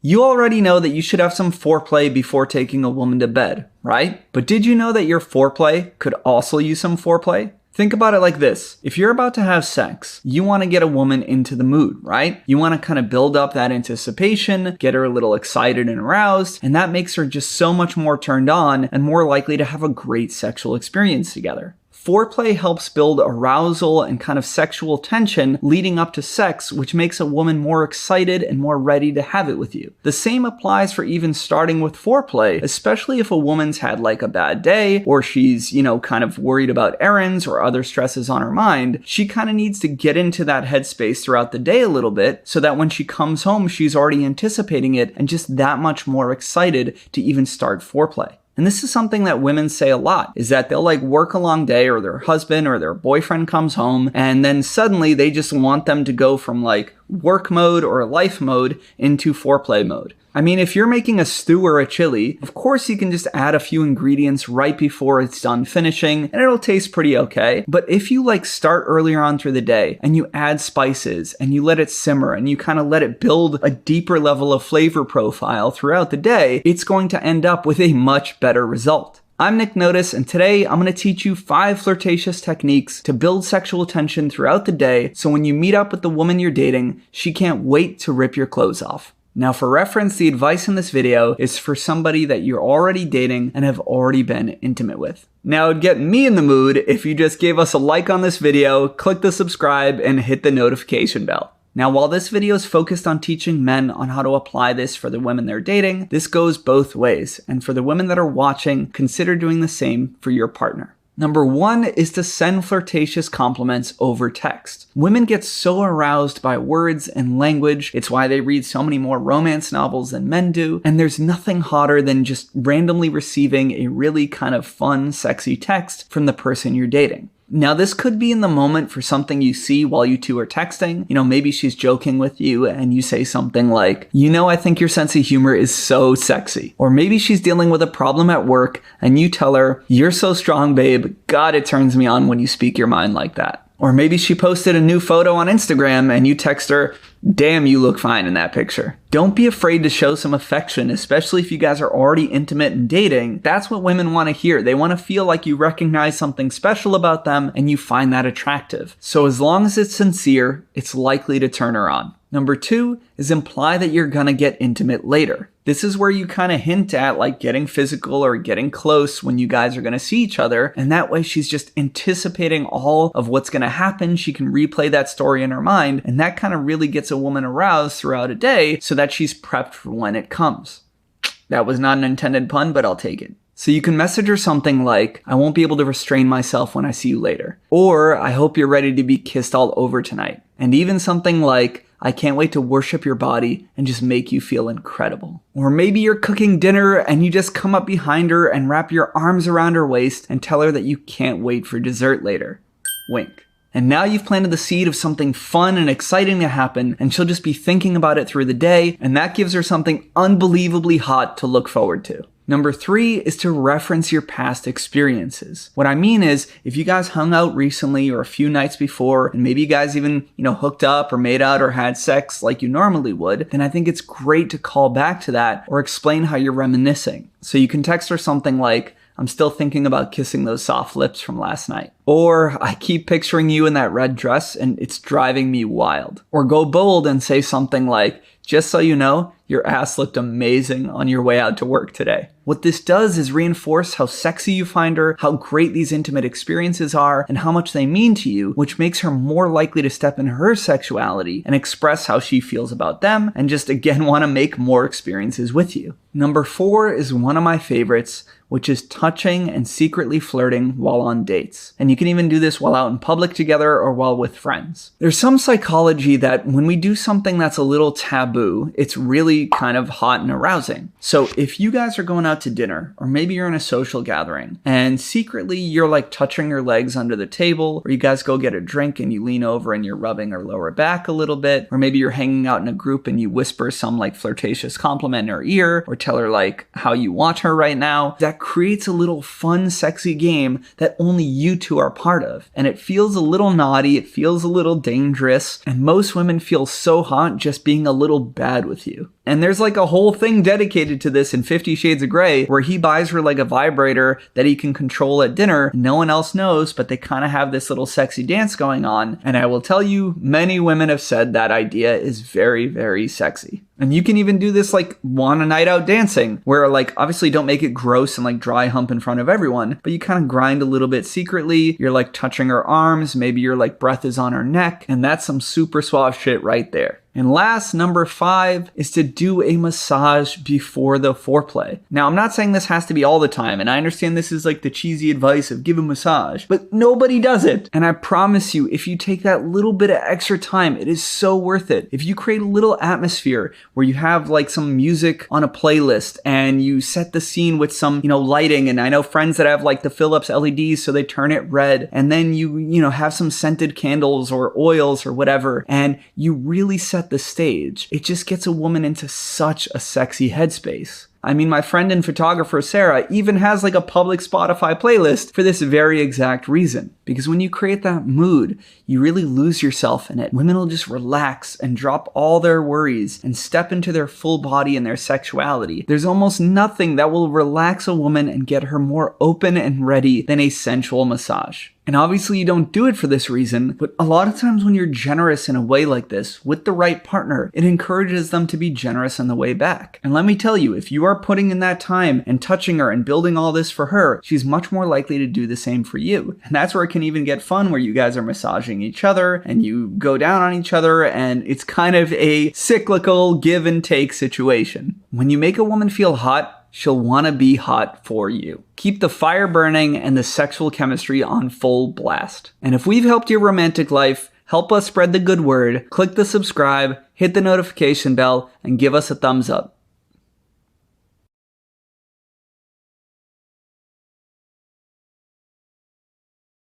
You already know that you should have some foreplay before taking a woman to bed, right? But did you know that your foreplay could also use some foreplay? Think about it like this. If you're about to have sex, you want to get a woman into the mood, right? You want to kind of build up that anticipation, get her a little excited and aroused, and that makes her just so much more turned on and more likely to have a great sexual experience together. Foreplay helps build arousal and kind of sexual tension leading up to sex, which makes a woman more excited and more ready to have it with you. The same applies for even starting with foreplay, especially if a woman's had like a bad day or she's, kind of worried about errands or other stresses on her mind. She kind of needs to get into that headspace throughout the day a little bit so that when she comes home, she's already anticipating it and just that much more excited to even start foreplay. And this is something that women say a lot, is that they'll work a long day or their husband or their boyfriend comes home and then suddenly they just want them to go from work mode or life mode into foreplay mode. I mean, if you're making a stew or a chili, of course you can just add a few ingredients right before it's done finishing and it'll taste pretty okay. But if you start earlier on through the day and you add spices and you let it simmer and you kind of let it build a deeper level of flavor profile throughout the day, it's going to end up with a much better result. I'm Nick Notas, and today I'm going to teach you 5 flirtatious techniques to build sexual tension throughout the day so when you meet up with the woman you're dating, she can't wait to rip your clothes off. Now for reference, the advice in this video is for somebody that you're already dating and have already been intimate with. Now it'd get me in the mood if you just gave us a like on this video, click the subscribe, and hit the notification bell. Now while this video is focused on teaching men on how to apply this for the women they're dating, this goes both ways. And for the women that are watching, consider doing the same for your partner. Number 1 is to send flirtatious compliments over text. Women get so aroused by words and language. It's why they read so many more romance novels than men do. And there's nothing hotter than just randomly receiving a really kind of fun, sexy text from the person you're dating. Now, this could be in the moment for something you see while you two are texting. Maybe she's joking with you and you say something like, I think your sense of humor is so sexy. Or maybe she's dealing with a problem at work and you tell her, you're so strong, babe. God, it turns me on when you speak your mind like that. Or maybe she posted a new photo on Instagram and you text her, damn, you look fine in that picture. Don't be afraid to show some affection, especially if you guys are already intimate and dating. That's what women want to hear. They want to feel like you recognize something special about them and you find that attractive. So as long as it's sincere, it's likely to turn her on. Number 2 is imply that you're gonna get intimate later. This is where you kind of hint at getting physical or getting close when you guys are gonna see each other. And that way she's just anticipating all of what's gonna happen. She can replay that story in her mind. And that kind of really gets a woman aroused throughout a day so that she's prepped for when it comes. That was not an intended pun, but I'll take it. So you can message her something like, I won't be able to restrain myself when I see you later. Or, I hope you're ready to be kissed all over tonight. And even something like, I can't wait to worship your body and just make you feel incredible. Or maybe you're cooking dinner and you just come up behind her and wrap your arms around her waist and tell her that you can't wait for dessert later. Wink. And now you've planted the seed of something fun and exciting to happen, and she'll just be thinking about it through the day, and that gives her something unbelievably hot to look forward to. Number 3 is to reference your past experiences. What I mean is, if you guys hung out recently or a few nights before, and maybe you guys even, hooked up or made out or had sex like you normally would, then I think it's great to call back to that or explain how you're reminiscing. So you can text her something like, I'm still thinking about kissing those soft lips from last night. Or, I keep picturing you in that red dress and it's driving me wild. Or go bold and say something like, just so you know, your ass looked amazing on your way out to work today. What this does is reinforce how sexy you find her, how great these intimate experiences are, and how much they mean to you, which makes her more likely to step in her sexuality and express how she feels about them, and just again want to make more experiences with you. Number 4 is one of my favorites, which is touching and secretly flirting while on dates. And you can even do this while out in public together or while with friends. There's some psychology that when we do something that's a little taboo, it's really kind of hot and arousing. So if you guys are going out to dinner, or maybe you're in a social gathering, and secretly you're touching her legs under the table, or you guys go get a drink and you lean over and you're rubbing her lower back a little bit, or maybe you're hanging out in a group and you whisper some flirtatious compliment in her ear, or tell her how you want her right now, that creates a little fun, sexy game that only you two are part of. And it feels a little naughty, it feels a little dangerous, and most women feel so hot just being a little bad with you. And there's like a whole thing dedicated to this in 50 Shades of Grey, where he buys her like a vibrator that he can control at dinner. No one else knows, but they kind of have this little sexy dance going on. And I will tell you, many women have said that idea is very, very sexy. And you can even do this like on a night out dancing, where like obviously don't make it gross and like dry hump in front of everyone, but you kind of grind a little bit secretly. You're like touching her arms, maybe your like breath is on her neck, and that's some super suave shit right there. And last, number 5, is to do a massage before the foreplay. Now, I'm not saying this has to be all the time, and I understand this is like the cheesy advice of give a massage, but nobody does it. And I promise you, if you take that little bit of extra time, it is so worth it. If you create a little atmosphere where you have like some music on a playlist and you set the scene with some, lighting, and I know friends that have like the Philips LEDs so they turn it red, and then you have some scented candles or oils or whatever, and you really set the stage, it just gets a woman into such a sexy headspace. I mean, my friend and photographer Sarah even has like a public Spotify playlist for this very exact reason. Because when you create that mood, you really lose yourself in it. Women will just relax and drop all their worries and step into their full body and their sexuality. There's almost nothing that will relax a woman and get her more open and ready than a sensual massage. And obviously you don't do it for this reason, but a lot of times when you're generous in a way like this with the right partner, it encourages them to be generous on the way back. And let me tell you, if you are putting in that time and touching her and building all this for her, she's much more likely to do the same for you. And that's where it can even get fun, where you guys are massaging each other and you go down on each other, and it's kind of a cyclical give and take situation. When you make a woman feel hot, she'll want to be hot for you. Keep the fire burning and the sexual chemistry on full blast. And if we've helped your romantic life, help us spread the good word, click the subscribe, hit the notification bell, and give us a thumbs up.